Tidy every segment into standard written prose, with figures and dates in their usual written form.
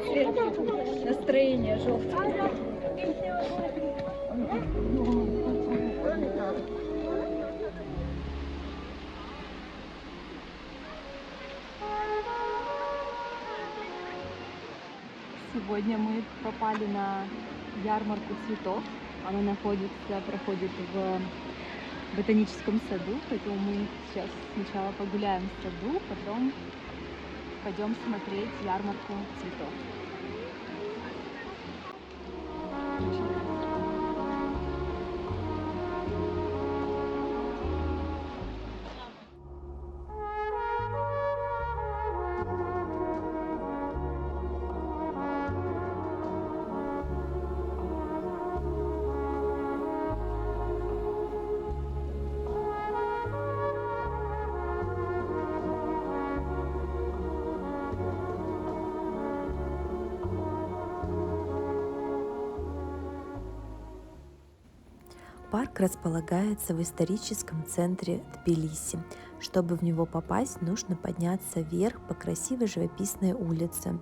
Цвет настроения желтый. Сегодня мы попали на ярмарку цветов. Она проходит в ботаническом саду, поэтому мы сейчас сначала погуляем в саду, потом пойдем смотреть ярмарку цветов. Парк располагается в историческом центре Тбилиси. Чтобы в него попасть, нужно подняться вверх по красивой живописной улице.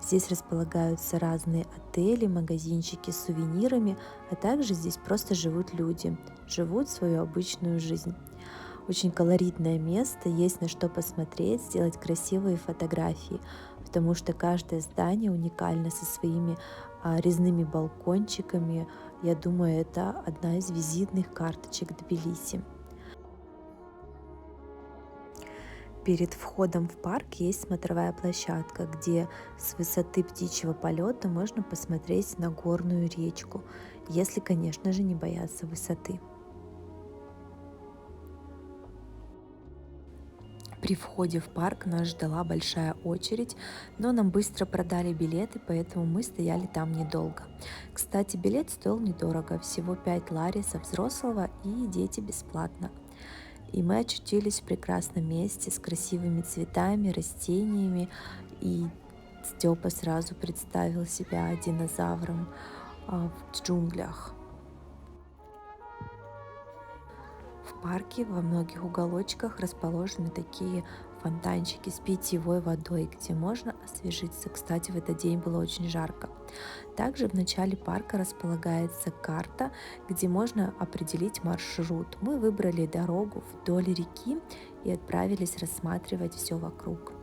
Здесь располагаются разные отели, магазинчики с сувенирами, а также здесь просто живут люди, живут свою обычную жизнь. Очень колоритное место, есть на что посмотреть, сделать красивые фотографии, потому что каждое здание уникально со своими резными балкончиками. Я думаю, это одна из визитных карточек Тбилиси. Перед входом в парк есть смотровая площадка, где с высоты птичьего полета можно посмотреть на горную речку, если, конечно же, не бояться высоты. При входе в парк нас ждала большая очередь, но нам быстро продали билеты, поэтому мы стояли там недолго. Кстати, билет стоил недорого, всего 5 ларисов взрослого и дети бесплатно. И мы очутились в прекрасном месте с красивыми цветами, растениями, и Степа сразу представил себя динозавром в джунглях. В парке во многих уголочках расположены такие фонтанчики с питьевой водой, где можно освежиться. Кстати, в этот день было очень жарко. Также в начале парка располагается карта, где можно определить маршрут. Мы выбрали дорогу вдоль реки и отправились рассматривать все вокруг.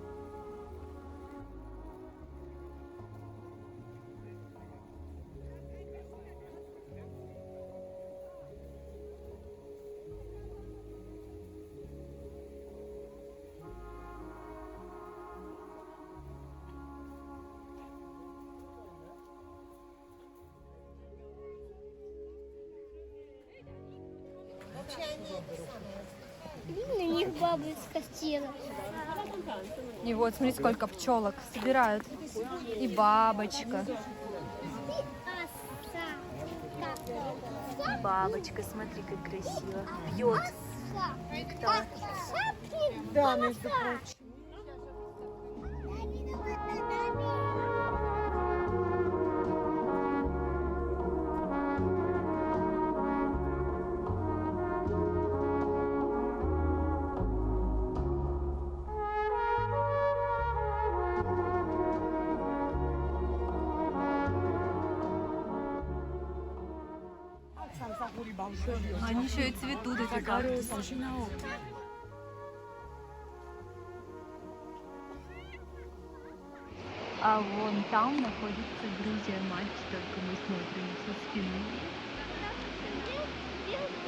На них бабушка села. И вот, смотри, сколько пчелок собирают. И бабочка. Бабочка, смотри, как красиво. Пьет. Да, между прочим. Они еще и цветут, эти кактусы. А вон там находится Грузия матч, только мы смотрим со спины.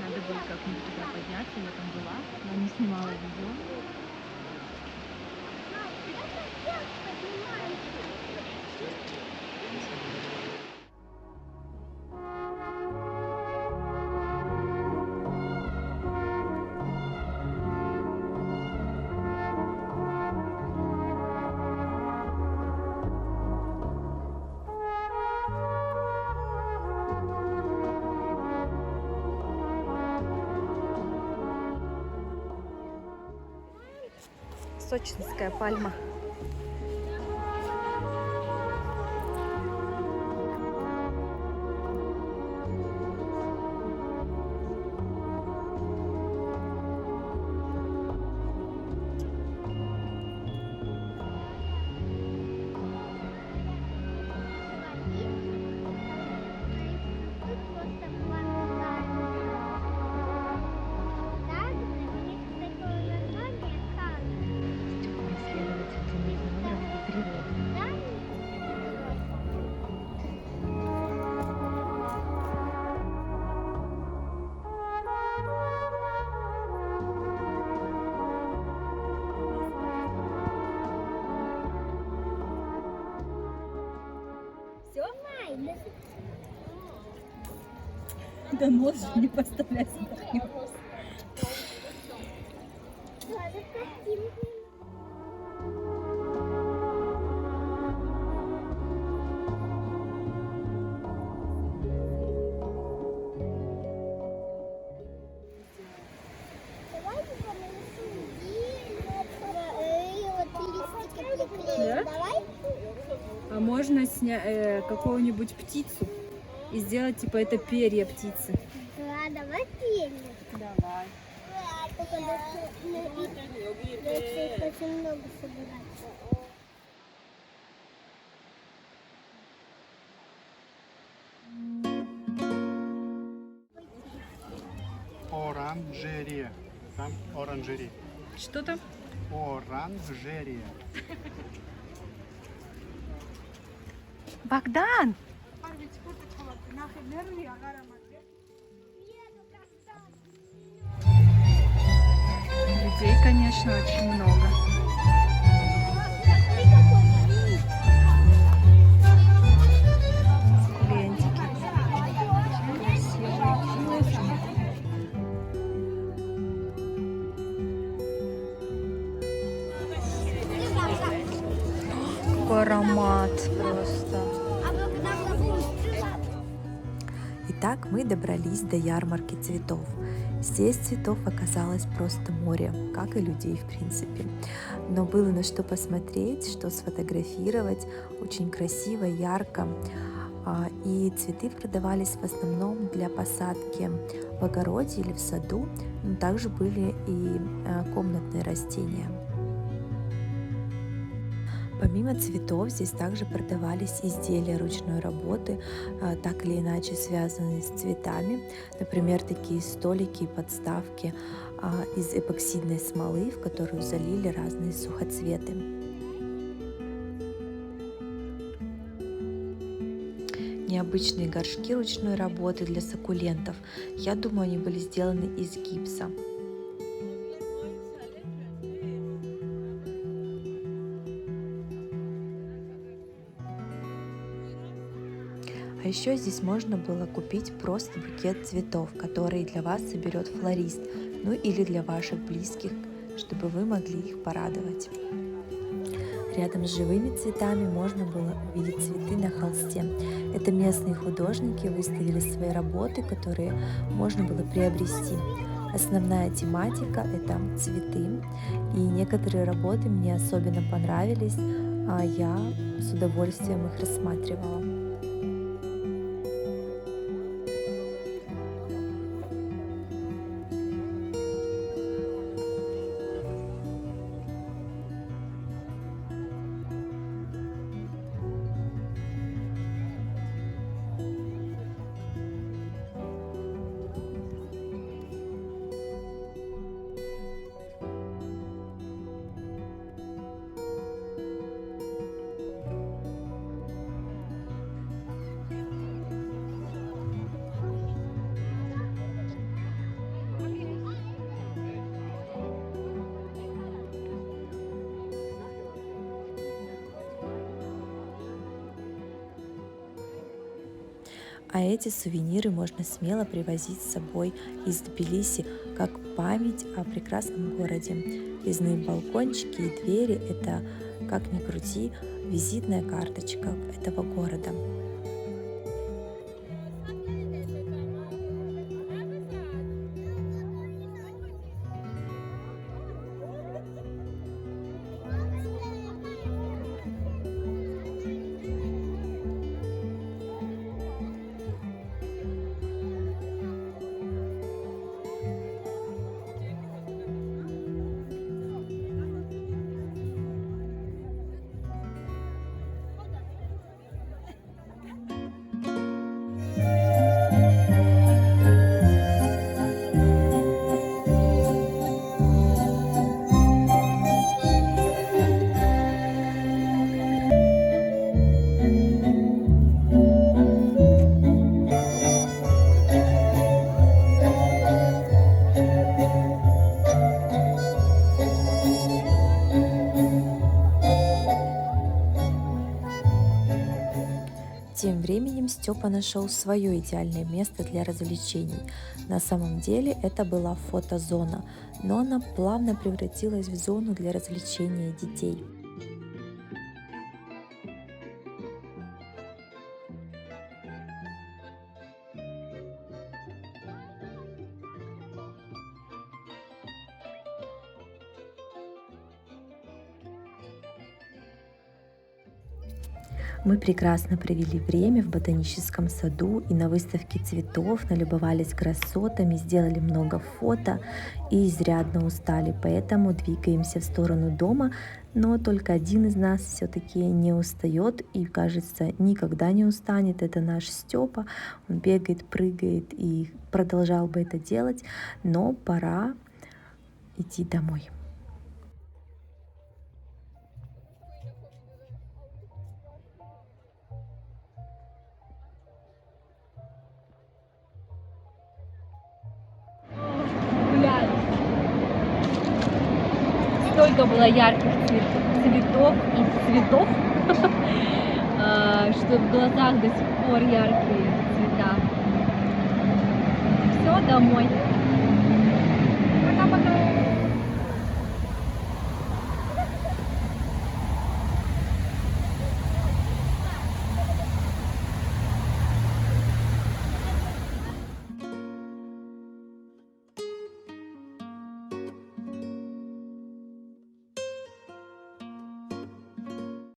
Надо было как-нибудь туда подняться, я там была, но не снимала видео. Сочинская пальма. Да нос же не поставляй сюда. Да? Давай. А можно снять какую-нибудь птицу и сделать типа это перья птицы. Да, давай перья. Давай. Только очень много собирать. Оранжерия. Там оранжерия. Что там? Оранжерия. Богдан! Людей, конечно, очень много. Лентики. Какой аромат просто. Итак, мы добрались до ярмарки цветов. Здесь цветов оказалось просто море, как и людей в принципе. Но было на что посмотреть, что сфотографировать, очень красиво, ярко. И цветы продавались в основном для посадки в огороде или в саду, но также были и комнатные растения. Помимо цветов здесь также продавались изделия ручной работы, так или иначе связанные с цветами. Например, такие столики и подставки из эпоксидной смолы, в которую залили разные сухоцветы. Необычные горшки ручной работы для суккулентов. Я думаю, они были сделаны из гипса. А еще здесь можно было купить просто букет цветов, который для вас соберет флорист, ну или для ваших близких, чтобы вы могли их порадовать. Рядом с живыми цветами можно было увидеть цветы на холсте. Это местные художники выставили свои работы, которые можно было приобрести. Основная тематика – это цветы, и некоторые работы мне особенно понравились, а я с удовольствием их рассматривала. А эти сувениры можно смело привозить с собой из Тбилиси как память о прекрасном городе. Резные балкончики и двери – это, как ни крути, визитная карточка этого города. Тем временем Степа нашел свое идеальное место для развлечений. На самом деле это была фотозона, но она плавно превратилась в зону для развлечения детей. Мы прекрасно провели время в ботаническом саду и на выставке цветов, налюбовались красотами, сделали много фото и изрядно устали, поэтому двигаемся в сторону дома, но только один из нас все-таки не устает и, кажется, никогда не устанет. Это наш Степа, он бегает, прыгает и продолжал бы это делать, но пора идти домой. Гуляем. Столько было ярких цветов и цветов, что в глазах до сих пор яркие цвета. Все, домой. Пока-пока.